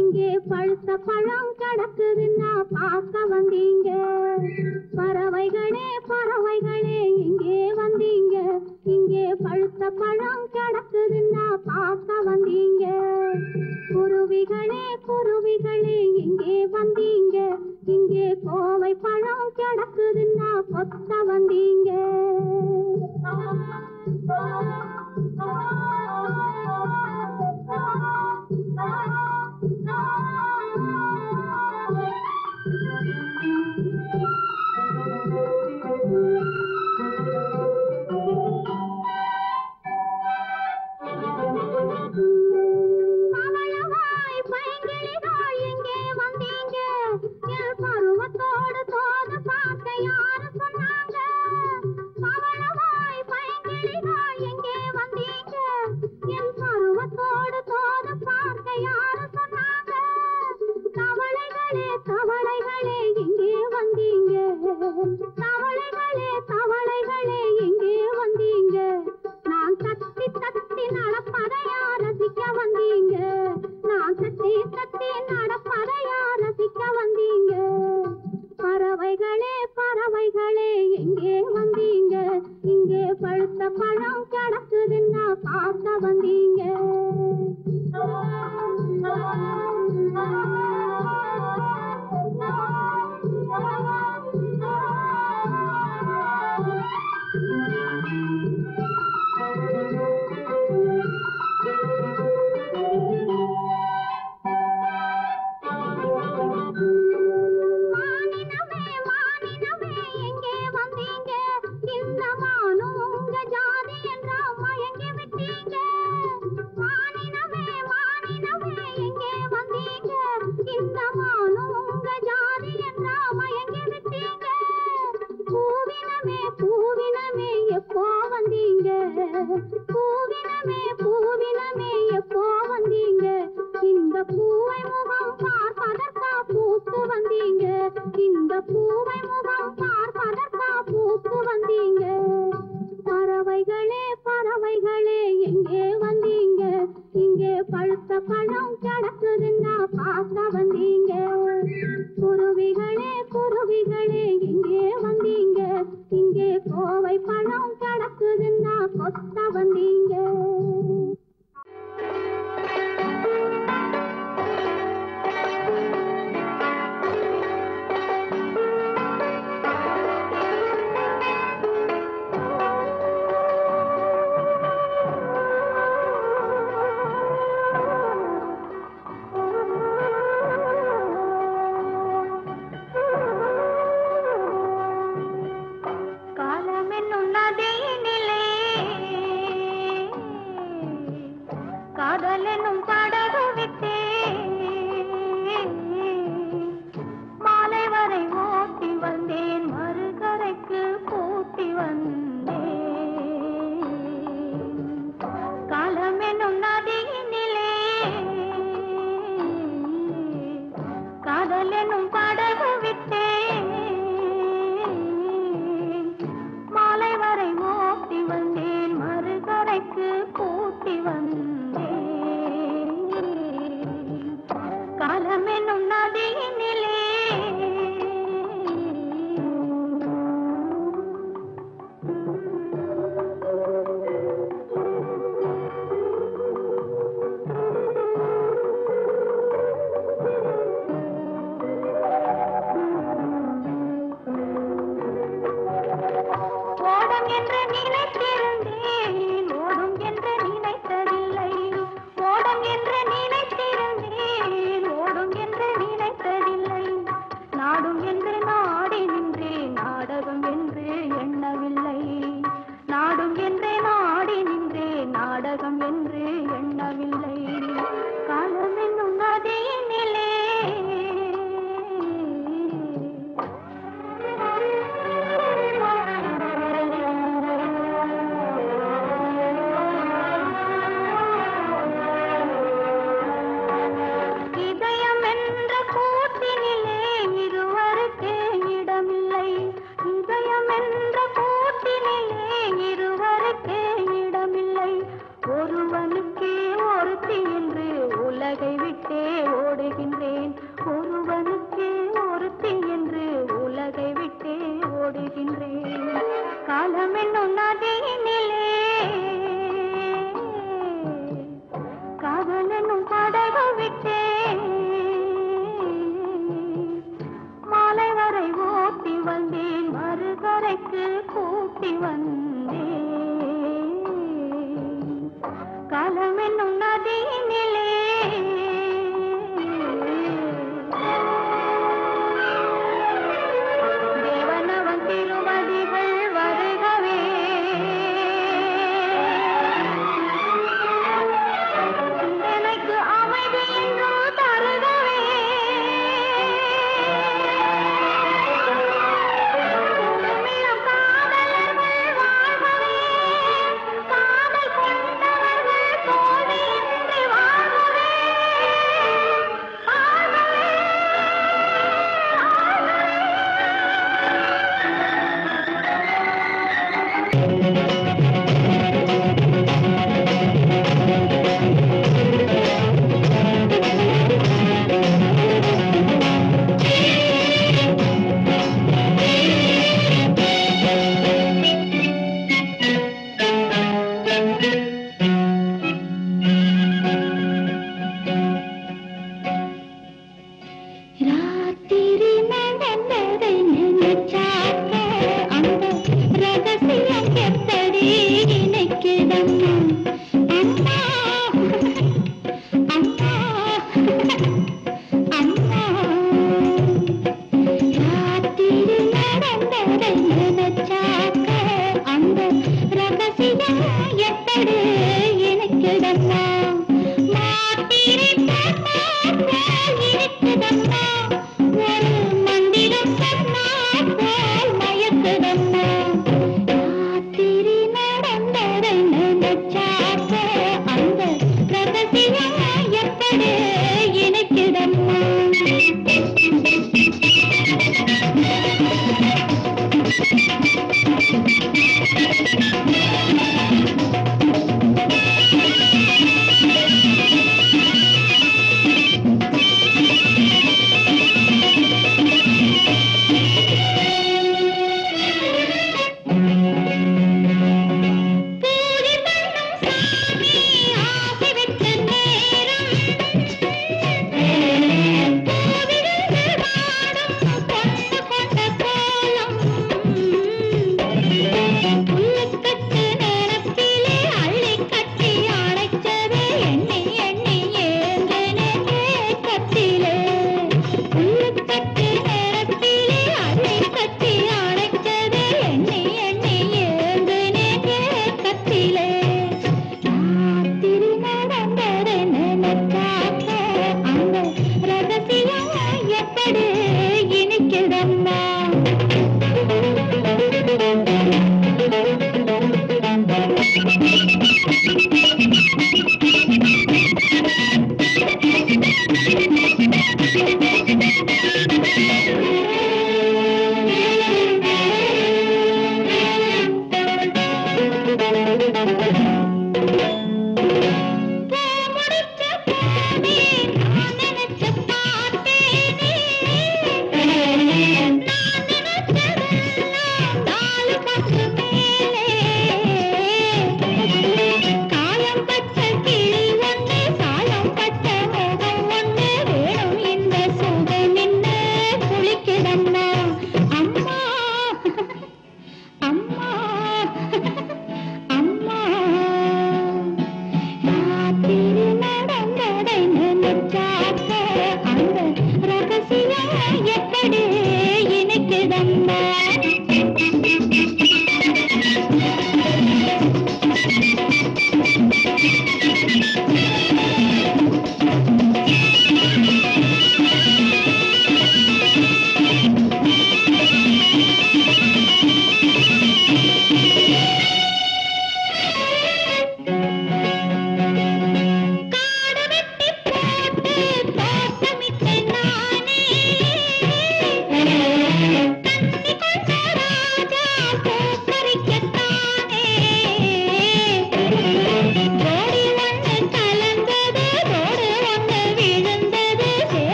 Speaker 2: இங்கே பழுத்த பழம் கிடக்குதுன்னா பார்க்க வந்தீங்க. பறவைகளே பறவைகளே எங்கே வந்தீங்க? இங்கே பழுத்த பழம் கிடக்குதுன்னா பார்க்க வந்தீங்க. குருவிகளே குருவிகளே எங்கே வந்தீங்க? இங்கே கோவை பழம் கிடக்குதுன்னா கொத்த வந்தீங்க. தவளைகளே தவளைகளே எங்கே வந்தீங்க நான் தத்தி தத்தி நடப்பதையா ரசிக்க வந்தீங்க நான் தத்தி தத்தி நடப்பதையா ரசிக்க வந்தீங்க பறவைகளே பறவைகளே எங்கே வந்தீங்க இங்கே பழுத்த பழம் கிடக்குதுன்னா பார்க்க வந்தீங்க பூவினமே பூவினமே எப்போ வந்தீங்க இந்த பூவை முகம் பார்ப்பதற்கா பூத்து வந்தீங்க இந்த பூவை முகம் பார்ப்பதற்கா பூத்து வந்தீங்க பறவைகளே பறவைகளே எங்கே வந்தீங்க இங்கே பழுத்த பழம் கிடக்குதுன்னா பார்க்க வந்தீங்க குருவிகளே குருவிகளே எங்கே வந்தீங்க இங்கே கோவை பழம் கிடக்குதுன்னா கொத்த வந்தீங்க அம்மா ராத்திரி நடந்ததை நினைச்சாக்க அந்த ரகசியம் எப்படி எனக்குதம்மா மாத்திரை போல் இருக்குதம்மா ஒரு மந்திரம் சொன்னால் போல் மயக்குதம்மா ராத்திரி நடந்ததை நினைச்சாக்க அந்த ரகசியம் எப்படி எனக்குதம்மா ராத்திரி நடந்ததை நினைச்சாக்க